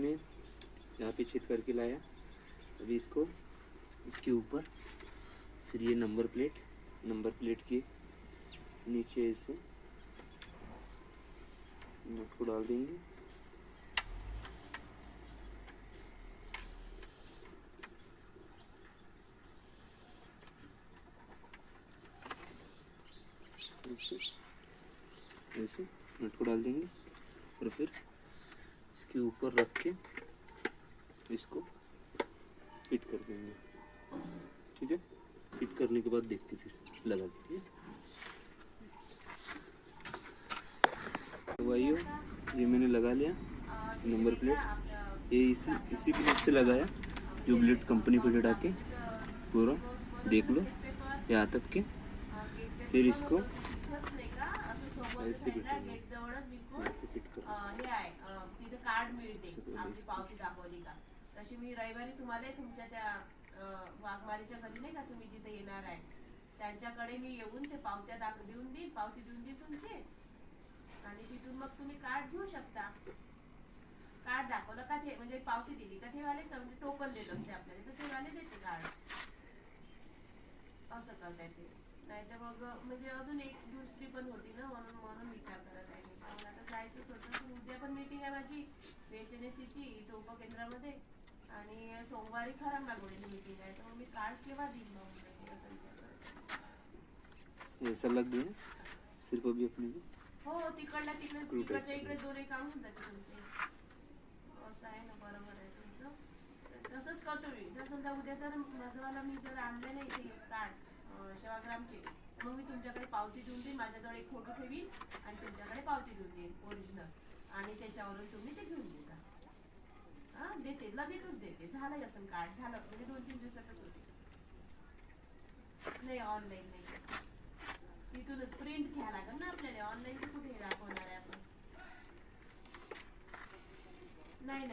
मैंने यहाँ पे छेद करके लाया। अभी इसको इसके ऊपर फिर ये नंबर प्लेट के नीचे ऐसे नट को डाल देंगे। ऐसे नट को डाल देंगे और फिर इसके ऊपर रख के इसको फिट कर देंगे। ठीक है, फिट करने के बाद देखते फिर लगा के। तो भाइयों ये मैंने लगा लिया नंबर प्लेट। ये इसी प्लेट से लगाया जो प्लेट कंपनी पे लगा के पूरा देख लो यहाँ तक के। फिर इसको ऐसे फिट तिथे कार्ड मिळते आपली पावती दाखवली का तशी मी रविवारी तुम्हाला तुमच्या त्या वाघमारीच्या घरी नाही का तुम्ही जिथे येणार आहे त्यांच्याकडे मी येऊन ते पावत्या देऊन देईल, पावती देऊन देईल तुमची आणि तिथून मग तुम्ही कार्ड घेऊ शकता। कार्ड दाखवलं का ते म्हणजे पावती दिली का ते वाले म्हणजे टोकन देत असते आपल्याला तर ते वाले देते कार्ड असं करता येते। नाही तर मग म्हणजे अजून एक दुसरी पण होती ना म्हणून विचार करत आहे मी। मला आता जायचंच होतं पण उद्या पण मीटिंग आहे माझी VHNSC ची इथं उपकेंद्रामध्ये आणि सोमवारी खराब लागवडीची मीटिंग आहे तर मग मी कार्ड केव्हा देईन मग असं विचार करत आहे। ऐसा लग गया सिर्फ अभी अपने हो तिकडच्या इकडे दोन्ही काम होऊन जाते तुमचे। असं आहे ना, बरोबर आहे तुमचं। तसंच करतो मी। जर समजा उद्या जर माझंवाला मी जर आणले नाही ते कार्ड सेवाग्रामचे मग मी तुमच्याकडे पावती देऊन देईन, माझ्याजवळ एक फोटो ठेवीन आणि तुमच्याकडे पावती देऊन देईन ओरिजिनल आणि त्याच्यावरून तुम्ही ते घेऊन देता। हा देते, लगेचच देते। झालं असं कार्ड झालं म्हणजे 2-3 दिवसातच होते। नाही ऑनलाईन नाही, तिथूनच प्रिंट घ्यायला लागेल ना आपल्याला। ऑनलाईनचं कुठे दाखवणार आहे आपण? नाही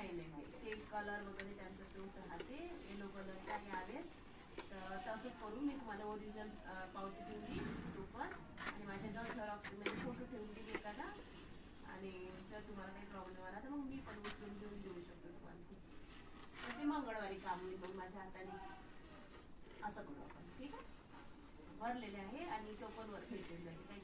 ते कलर वगैरे त्यांचा तोच राहते, येलो कलरचा यावेळेस। तर तसंच करून मी तुम्हाला ओरिजिनल पावती देऊन देईन टोकन आणि माझ्याजवळ झेरॉक्स म्हणजे फोटो ठेवून देईल एखादा आणि जर तुम्हाला काही प्रॉब्लेम आला तर मग मी पण उचलून देऊ शकतो तुम्हाला। तर ते मंगळवारी काम होईल मग माझ्या हाताने। असं करू आपण, ठीक आहे? भरलेले आहे आणि टोकनवर भेटेल जाईल काही